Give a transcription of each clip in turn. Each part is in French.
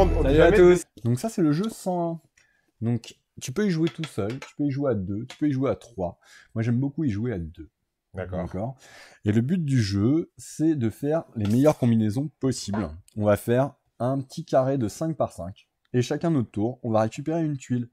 monde. On dit Salut à jamais tous. Donc ça, c'est le jeu 101. Donc, tu peux y jouer tout seul, tu peux y jouer à 2, tu peux y jouer à 3. Moi, j'aime beaucoup y jouer à 2. D'accord. Et le but du jeu, c'est de faire les meilleures combinaisons possibles. On va faire un petit carré de 5 par 5. Et chacun notre tour, on va récupérer une tuile.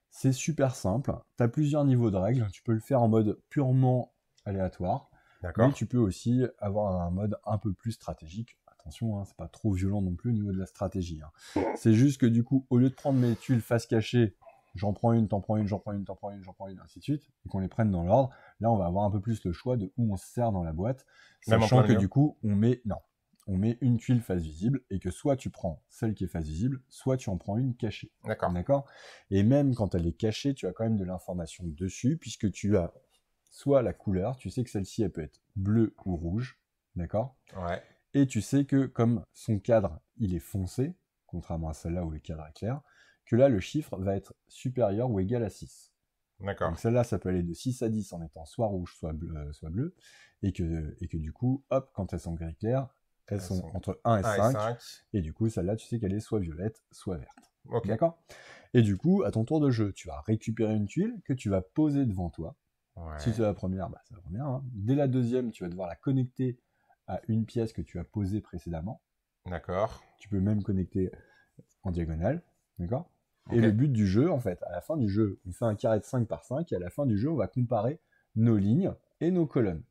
C'est super simple. Tu as plusieurs niveaux de règles. Tu peux le faire en mode purement aléatoire. Mais D'accord. tu peux aussi avoir un mode un peu plus stratégique. Attention, hein, c'est pas trop violent non plus au niveau de la stratégie. Hein. C'est juste que du coup, au lieu de prendre mes tuiles face cachée, j'en prends une, t'en prends une, j'en prends une, t'en prends une, j'en prends une, ainsi de suite, et qu'on les prenne dans l'ordre, là on va avoir un peu plus le choix de où on se sert dans la boîte, Même en sachant plein que milieu. du coup, on met une tuile face visible, et que soit tu prends celle qui est face visible, soit tu en prends une cachée. D'accord. D'accord. Et même quand elle est cachée, tu as quand même de l'information dessus, puisque tu as soit la couleur, tu sais que celle-ci, elle peut être bleue ou rouge, d'accord. Ouais. Et tu sais que comme son cadre, il est foncé, contrairement à celle-là où le cadre est clair, que là, le chiffre va être supérieur ou égal à 6. D'accord. Donc celle-là, ça peut aller de 6 à 10 en étant soit rouge, soit bleu, et que du coup, hop, quand elles sont gris clair, elles sont entre 1 et 5, et du coup, celle-là, tu sais qu'elle est soit violette, soit verte. Ok. D'accord. Et du coup, à ton tour de jeu, tu vas récupérer une tuile que tu vas poser devant toi. Ouais. Si c'est la première, bah c'est la première. Hein. Dès la deuxième, tu vas devoir la connecter à une pièce que tu as posée précédemment. D'accord. Tu peux même connecter en diagonale. D'accord. Ok. Et le but du jeu, en fait, à la fin du jeu, on fait un carré de 5 par 5, et à la fin du jeu, on va comparer nos lignes et nos colonnes.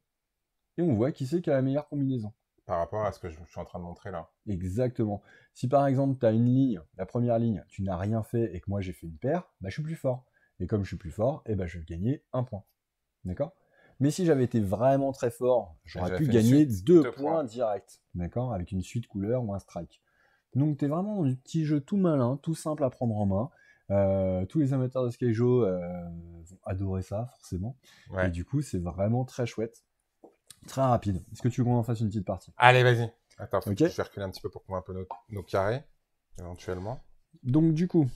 Et on voit qui c'est qui a la meilleure combinaison. Par rapport à ce que je suis en train de montrer là. Exactement. Si par exemple, tu as une ligne, la première ligne, tu n'as rien fait et que moi j'ai fait une paire, bah, je suis plus fort. Et comme je suis plus fort, eh ben, je vais gagner un point. D'accord. Mais si j'avais été vraiment très fort, j'aurais pu gagner 2 points directs. D'accord. Avec une suite couleur ou un strike. Donc, tu es vraiment dans du petit jeu tout malin, tout simple à prendre en main. Tous les amateurs de Skyjo vont adorer ça, forcément. Ouais. Et du coup, c'est vraiment très chouette. Très rapide. Est-ce que tu veux qu'on en fasse une petite partie? Allez, vas-y. Attends, Ok. je vais reculer un petit peu pour qu'on voit un peu nos carrés, éventuellement. Donc, du coup,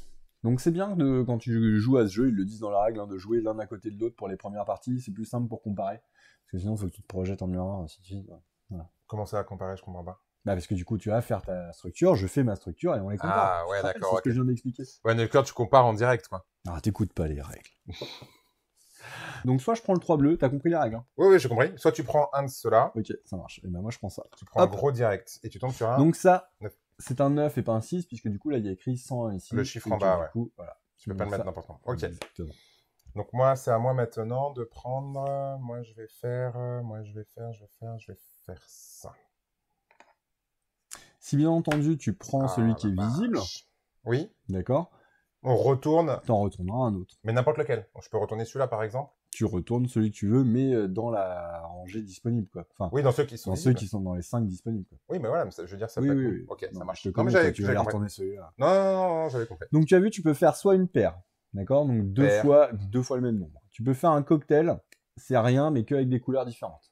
c'est bien quand tu joues à ce jeu, ils le disent dans la règle, hein, de jouer l'un à côté de l'autre pour les premières parties. C'est plus simple pour comparer. Parce que sinon, il faut que tu te projettes en miroir, ainsi de suite. Voilà. Comment ça va comparer? Je comprends pas. Bah, parce que du coup, tu vas faire ta structure, je fais ma structure et on les compare. Ah, ouais, d'accord. C'est ce que je viens d'expliquer. Ouais, d'accord, tu compares en direct, quoi. Ah, t'écoutes pas les règles. Donc, soit je prends le 3 bleu, t'as compris les règles. Hein. Oui, j'ai compris. Soit tu prends un de ceux-là. Ok, ça marche. Et ben moi, je prends ça. Tu prends un gros direct et tu tombes sur un. Donc, ça, 9. C'est un 9 et pas un 6, puisque du coup, là, il y a écrit 101 ici. Le chiffre en bas, ouais. Du coup, voilà. Tu peux pas le mettre n'importe où. Ok. Exactement. Donc, moi, c'est à moi maintenant de prendre. Moi, je vais faire ça. Si bien entendu, tu prends celui qui est visible. Oui. D'accord. On retourne. T'en retourneras un autre. Mais n'importe lequel. Je peux retourner celui-là, par exemple. Tu retournes celui que tu veux, mais dans la rangée disponible, quoi. Enfin, oui, dans ceux qui sont ceux qui sont dans les 5 disponibles, quoi. Oui, mais voilà, je veux dire, ça oui, peut oui, être... oui. Ok, non, ça marche. Je te connais, tu vas aller retourner celui-là. Non, j'avais compris. Donc, tu as vu, tu peux faire soit une paire. D'accord. Donc, deux fois le même nombre. Tu peux faire un cocktail, c'est rien, mais qu'avec des couleurs différentes.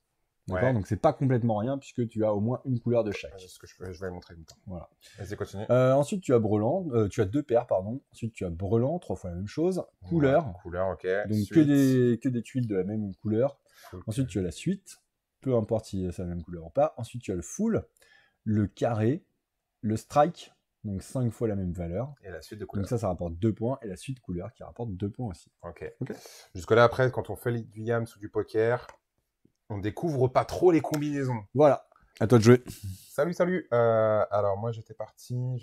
D'accord. Donc, c'est pas complètement rien, puisque tu as au moins une couleur de chaque. Je vais le montrer en même temps. Voilà. Vas-y, continue. Ensuite, tu as brelan, tu as 2 paires, pardon. Ensuite, tu as brelan, 3 fois la même chose. Couleur. Ouais, couleur, ok. Donc, que des tuiles de la même couleur. Okay. Ensuite, tu as la suite. Peu importe si c'est la même couleur ou pas. Ensuite, tu as le full, le carré, le strike. Donc, 5 fois la même valeur. Et la suite de couleur. Donc, ça rapporte 2 points. Et la suite couleur qui rapporte 2 points aussi. Ok. Jusque-là, après, quand on fait du yams ou du poker, on découvre pas trop les combinaisons. Voilà. À toi de jouer. Salut. Alors, moi, j'étais parti.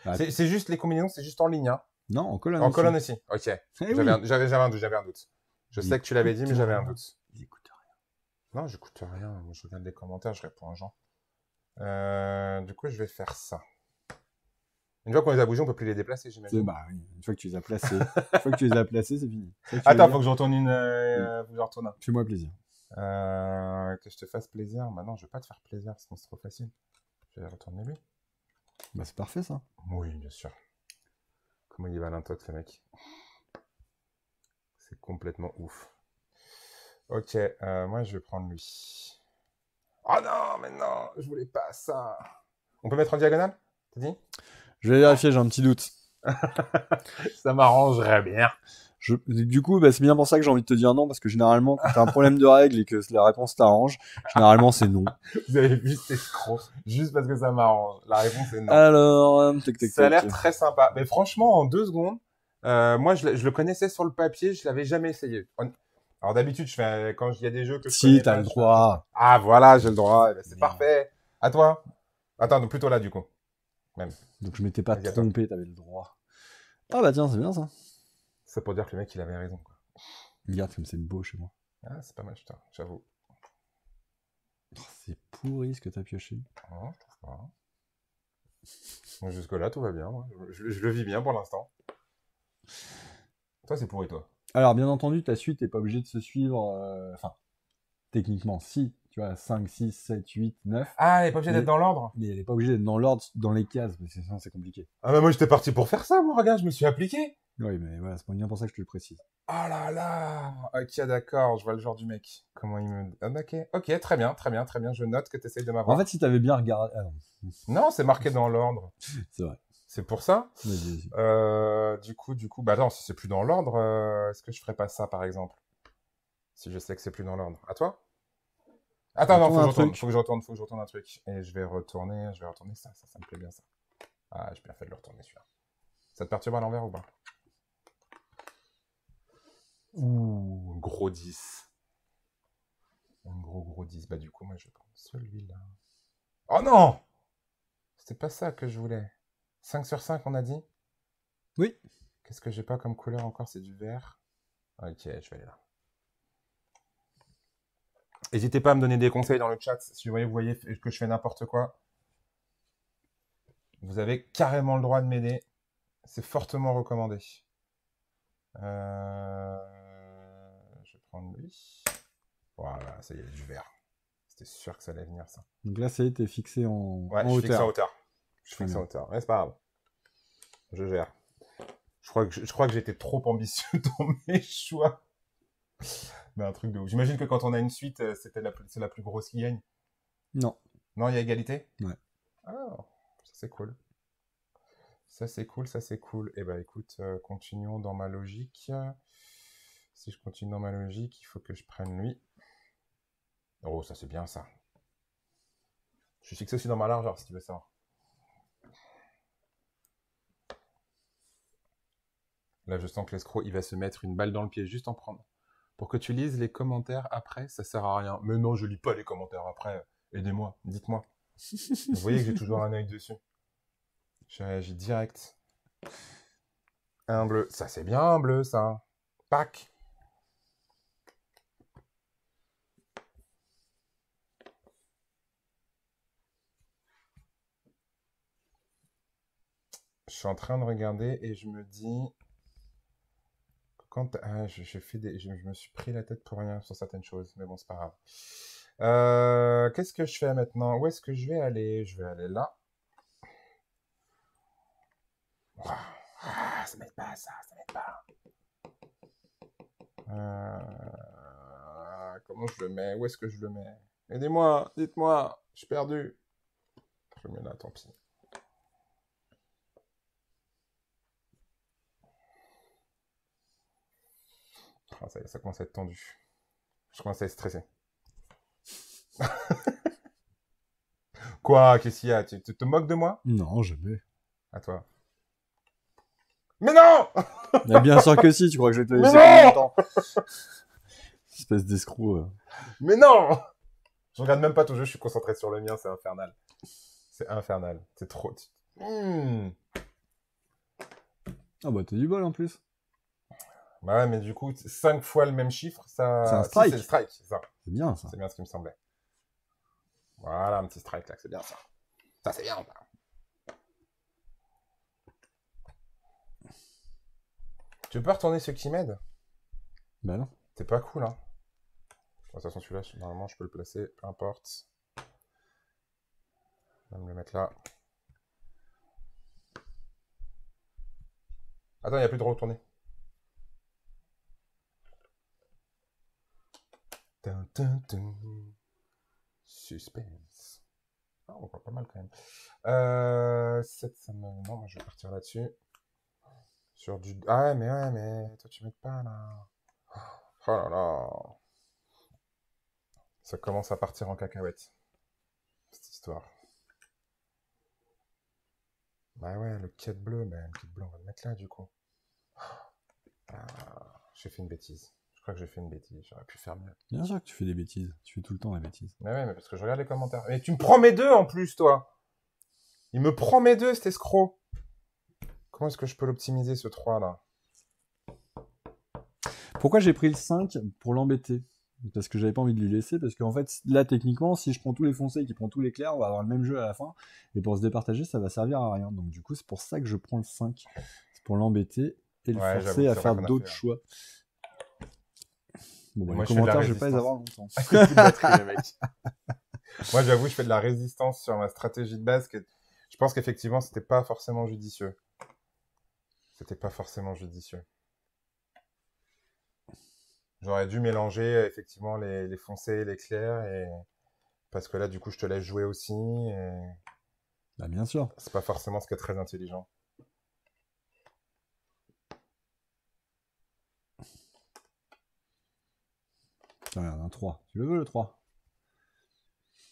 Ah, c'est juste les combinaisons, c'est juste en ligne, hein. Non, en colonne. En colonne aussi. Ok. J'avais un doute. Je sais que tu l'avais dit, mais j'avais un doute. J'écoute rien. Non, j'écoute rien. Moi, je regarde les commentaires, je réponds à Jean. Du coup, je vais faire ça. Une fois qu'on les a bougés, on peut plus les déplacer, j'imagine. Bah oui, une fois que tu les as placés, c'est fini. Attends, faut que je retourne un. Fais-moi plaisir. Que je te fasse plaisir. Bah non, je vais pas te faire plaisir, sinon c'est trop facile. Je vais retourner lui. Bah c'est parfait ça. Oui, bien sûr. Comment il va l'intox, le mec? C'est complètement ouf. Ok, moi je vais prendre lui. Oh non, mais non, je voulais pas ça. On peut mettre en diagonale? T'as dit? Je vais vérifier, j'ai un petit doute. Ça m'arrangerait bien. Du coup, bah, c'est bien pour ça que j'ai envie de te dire non, parce que généralement, quand t'as un problème de règles et que la réponse t'arrange, généralement c'est non. Vous avez vu cet escroc, juste parce que ça m'arrange. La réponse est non. Alors, tac, tac, Ça a tac. l'air très sympa. Mais franchement, en 2 secondes, moi, je le connaissais sur le papier, je l'avais jamais essayé. Alors d'habitude, quand il y a des jeux que je Si, connais t'as pas, le droit. Ah, voilà, j'ai le droit. Eh ben, c'est Merde. parfait. À toi. Attends, donc plutôt là, du coup. Même. Donc je m'étais pas Vas-y, à toi. trompé, t'avais le droit. Ah bah tiens, c'est bien ça. C'est pour dire que le mec, il avait raison, quoi. Regarde comme c'est beau chez moi. Ah, c'est pas mal, putain, j'avoue. Oh, c'est pourri ce que t'as pioché. Non, je trouve pas. Donc, jusque-là, tout va bien. Moi. Je le vis bien pour l'instant. Toi, c'est pourri, toi. Alors, bien entendu, ta suite n'est pas obligée de se suivre. Enfin, techniquement, si. Tu vois, 5, 6, 7, 8, 9. Ah, elle est pas obligée Mais- d'être dans l'ordre. Mais elle n'est pas obligée d'être dans l'ordre, dans les cases, parce que sinon c'est compliqué. Ah, bah moi, j'étais parti pour faire ça, moi. Regarde, je me suis appliqué. Oui, mais voilà, c'est bien pour ça que je te le précise. Oh là là. Ok, d'accord, je vois le genre du mec. Comment il me... Ah, ok, très bien, très bien, très bien. Je note que tu essayes de m'avoir. En fait, si t'avais bien regardé. Ah non, Non, c'est marqué dans l'ordre. c'est vrai. C'est pour ça. Vas-y, vas-y. Du coup, bah non, si c'est plus dans l'ordre, est-ce que je ferais pas ça, par exemple? Si je sais que c'est plus dans l'ordre. À toi? Attends, non, Retourne faut que un je retourne, truc. faut que je retourne un truc. Et je vais retourner ça me plaît bien, ça. Ah, j'ai bien fait de le retourner, celui-là. Ça te perturbe à l'envers ou pas? Ouh, un gros 10. Un gros 10. Bah, du coup, moi, je vais prendre celui-là. Oh non! C'était pas ça que je voulais. 5 sur 5, on a dit? Oui. Qu'est-ce que j'ai pas comme couleur encore? C'est du vert. Ok, je vais aller là. N'hésitez pas à me donner des conseils dans le chat. Si vous voyez que je fais n'importe quoi, vous avez carrément le droit de m'aider. C'est fortement recommandé. Je vais prendre lui. Voilà, ça y est, du vert. C'était sûr que ça allait venir, ça. Donc là, ça y est, t'es fixé Ouais, en je fixe en hauteur. hauteur. Je Très fixe en bien. hauteur. Mais c'est pas grave. Je gère. Je crois que j'étais trop ambitieux dans mes choix. Mais un truc de ouf. J'imagine que quand on a une suite, c'est la plus grosse qui gagne. Non. Non, il y a égalité? Ouais. Ah, ça c'est cool. Ça c'est cool, ça c'est cool. Eh ben écoute, continuons dans ma logique. Si je continue dans ma logique, il faut que je prenne lui. Oh, ça c'est bien ça. Je suis fixé aussi dans ma largeur si tu veux savoir. Là, je sens que l'escroc, il va se mettre une balle dans le pied juste en prendre. Pour que tu lises les commentaires après, ça sert à rien. Mais non, je lis pas les commentaires après. Aidez-moi, dites-moi. Vous voyez que j'ai toujours un œil dessus. Je réagis direct. Un bleu. Ça, c'est bien un bleu, ça. Pac. Je suis en train de regarder et je me dis... je me suis pris la tête pour rien sur certaines choses. Mais bon, c'est pas grave. Qu'est-ce que je fais maintenant? Où est-ce que je vais aller? Je vais aller là. Ah, ça m'aide pas, ça m'aide pas. Comment je le mets? Où est-ce que je le mets? Aidez-moi, dites-moi, je suis perdu. Je le mets là, tant pis. Ah, ça commence à être tendu. Je commence à être stressé. Quoi? Qu'est-ce qu'il y a? Tu te moques de moi? Non, jamais. À toi. Mais non! Mais bien sûr que si, tu crois que je vais te Mais laisser non! combien de temps? Espèce d'escroc. Mais non! Je regarde même pas ton jeu, je suis concentré sur le mien, c'est infernal. C'est infernal. C'est trop... Ah bah t'as du bol en plus. Bah ouais, mais du coup, 5 fois le même chiffre, ça... C'est un Si, strike. c'est le strike, c'est ça. C'est bien ça. C'est bien ce qui me semblait. Voilà, un petit strike là, c'est bien ça. Ça, c'est bien, ça. Tu peux pas retourner ce qui m'aide? Bah non. C'est pas cool, hein. De toute façon, celui-là, normalement, je peux le placer, peu importe. Je vais me le mettre là. Attends, il n'y a plus de retourner. Suspense. Ah, on voit pas mal quand même. Non, moi je vais partir là-dessus. Sur du... Ah ouais, mais toi, tu m'aides pas, là. Oh là là. Ça commence à partir en cacahuète, cette histoire. Bah ouais, le quai bleu, mais le quai bleu, on va le mettre là, du coup. Ah, j'ai fait une bêtise. Je crois que j'ai fait une bêtise. J'aurais pu faire mieux. Bien sûr que tu fais des bêtises. Tu fais tout le temps des bêtises. Mais ouais, mais parce que je regarde les commentaires. Mais tu me prends mes deux, en plus, toi. Il me prend mes deux, cet escroc. Comment est-ce que je peux l'optimiser, ce 3, là? Pourquoi j'ai pris le 5 pour l'embêter? Parce que j'avais pas envie de lui laisser, parce qu'en fait, là, techniquement, si je prends tous les foncés et qu'il prend tous les clairs, on va avoir le même jeu à la fin, et pour se départager, ça va servir à rien. Donc du coup, c'est pour ça que je prends le 5. C'est pour l'embêter et le Ouais, j'avoue, forcer c'est à vrai faire qu'on a d'autres fait, choix. Bon, bah, Moi, les je fais de la commentaires, je vais pas les avoir résistance. longtemps. Coup de batterie, les mecs. Moi, j'avoue, je fais de la résistance sur ma stratégie de base. Je pense qu'effectivement, c'était pas forcément judicieux. C'était pas forcément judicieux. J'aurais dû mélanger effectivement les foncés et les clairs. Parce que là, du coup, je te laisse jouer aussi. Et Bah, bien sûr. c'est pas forcément ce qui est très intelligent. Tiens, regarde, un 3. Tu le veux, le 3?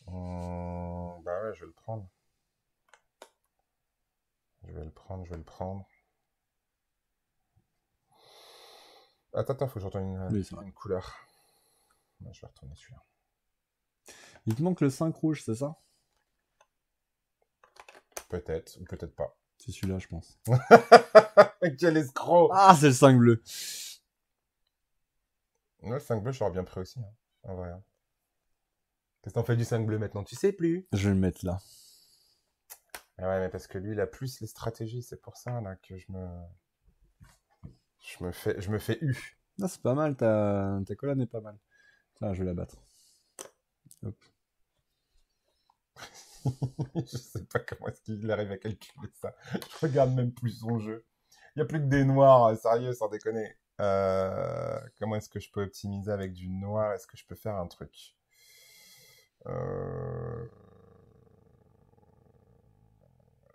Bah ouais, je vais le prendre. Je vais le prendre. Attends, faut que je retourne Oui, c'est vrai. une couleur. Ouais, je vais retourner celui-là. Il te manque le 5 rouge, c'est ça? Peut-être, ou peut-être pas. C'est celui-là, je pense. Quel escroc! Ah, c'est le 5 bleu. Ouais, le 5 bleu, je l'aurais bien pris aussi. Hein. En vrai. Hein. Qu'est-ce que t'en fais du 5 bleu maintenant? Tu sais plus. Je vais le mettre là. Ah ouais, mais parce que lui, il a plus les stratégies. C'est pour ça là que je me fais U. Ah, c'est pas mal, ta colonne est pas mal. Tiens, je vais la battre. Hop. Je sais pas comment est-ce qu'il arrive à calculer ça. Je regarde même plus son jeu. Il n'y a plus que des noirs, sérieux, sans déconner. Comment est-ce que je peux optimiser avec du noir? Est-ce que je peux faire un truc?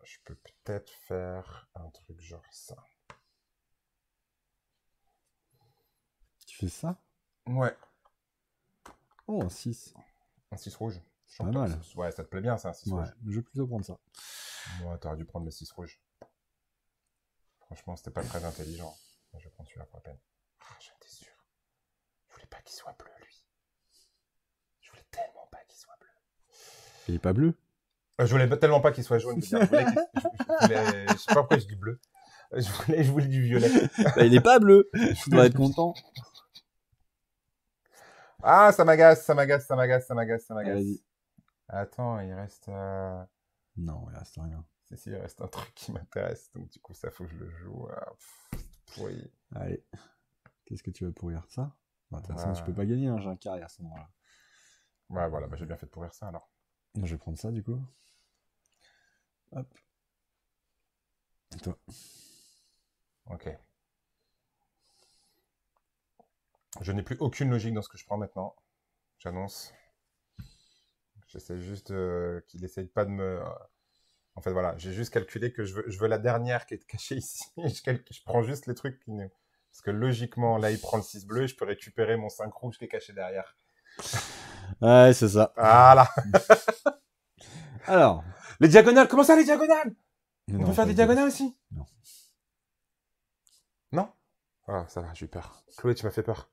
Je peux peut-être faire un truc genre ça. Tu fais ça? Ouais. Oh, un 6. Un 6 rouge. Pas mal. Ouais, ça te plaît bien, ça, un 6 Ouais, rouge. je vais plutôt prendre ça. Moi, t'aurais dû prendre le 6 rouge. Franchement, c'était pas très intelligent. Je vais prendre celui-là pour la peine. Ah, j'étais sûr. Je voulais pas qu'il soit bleu, lui. Je voulais tellement pas qu'il soit bleu. Il est pas bleu? Je voulais tellement pas qu'il soit jaune. Je sais pas pourquoi je dis bleu. Je voulais du violet. Bah, il est pas bleu. Tu dois être content. Ah, ça m'agace. Vas-y. Attends, il reste... Non, il reste rien. Si, il reste un truc qui m'intéresse. Donc, du coup, ça, faut que je le joue. C'est pourri. Allez. Qu'est-ce que tu veux pourrir? Ça? Bah, de toute façon, tu peux pas gagner, hein, j'ai un carré à ce moment-là. Ouais, voilà, bah, j'ai bien fait de pourrir ça, alors. Je vais prendre ça, du coup. Hop. Et toi? Ok. Je n'ai plus aucune logique dans ce que je prends maintenant. J'annonce. J'essaie juste qu'il essaye pas de me... En fait, voilà, j'ai juste calculé que je veux la dernière qui est cachée ici. Je prends juste les trucs qui... Parce que logiquement, là, il prend le 6 bleu et je peux récupérer mon 5 rouge qui est caché derrière. Ouais, c'est ça. Voilà. Alors. Les diagonales, comment ça, les diagonales? Non, On peut faire des diagonales aussi? Non. Non? Ah, ça va, j'ai eu peur. Chloé, tu m'as fait peur.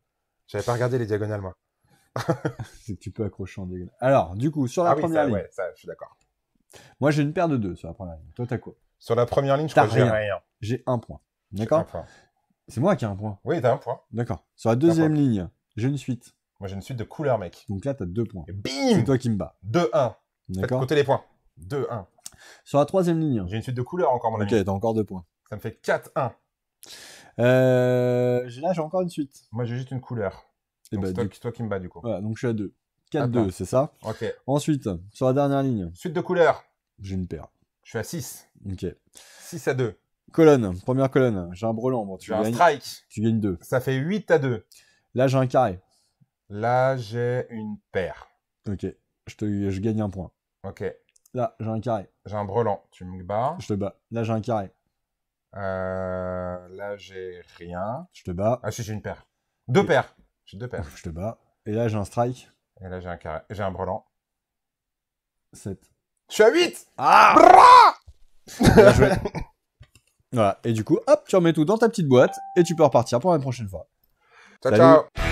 J'avais pas regardé les diagonales, moi. C'est que tu peux accrocher en diagonale. Alors, du coup, sur la première ligne. Ouais, ça, je suis d'accord. Moi, j'ai une paire de 2 sur la première ligne. Toi, t'as quoi? Sur la première ligne, je crois que j'ai rien. J'ai 1 point. J'ai D'accord? un point. C'est moi qui ai 1 point. Oui, t'as 1 point. D'accord. Sur la deuxième ligne, j'ai une suite. Moi, j'ai une suite de couleurs, mec. Donc là, t'as 2 points. Et C'est bim! toi qui me bats. 2-1. Faites D'accord? côté les points. 2-1. Sur la troisième ligne. J'ai une suite de couleurs encore, mon Ok, ami. t'as encore 2 points. Ça me fait 4-1. Là, j'ai encore une suite. Moi, j'ai juste une couleur. Et Donc, bah, c'est toi qui me bats, du coup. voilà, donc je suis à 2. 4-2, Attends. c'est ça? Ok. Ensuite, sur la dernière ligne, Suite de couleurs. j'ai une paire. Je suis à 6. Ok. 6-2. Colonne, première colonne, j'ai un brelan. Bon, J'ai un strike. Tu gagnes 2. Ça fait 8-2. Là, j'ai un carré. Là, j'ai une paire. Ok. Je gagne 1 point. Ok. Là, j'ai un carré. J'ai un brelan. Tu me bats. Je te bats. Là, j'ai un carré. Là, j'ai rien. Je te bats. Ah, si, j'ai une paire. Deux paires. J'ai deux paires. Je te bats. Et là, j'ai un strike. Et là, j'ai un carré. J'ai un brelan. 7. Je suis à 8. Ah! Bien joué. Voilà. Et du coup, hop, tu remets tout dans ta petite boîte et tu peux repartir pour la prochaine fois. Ciao, Salut. ciao.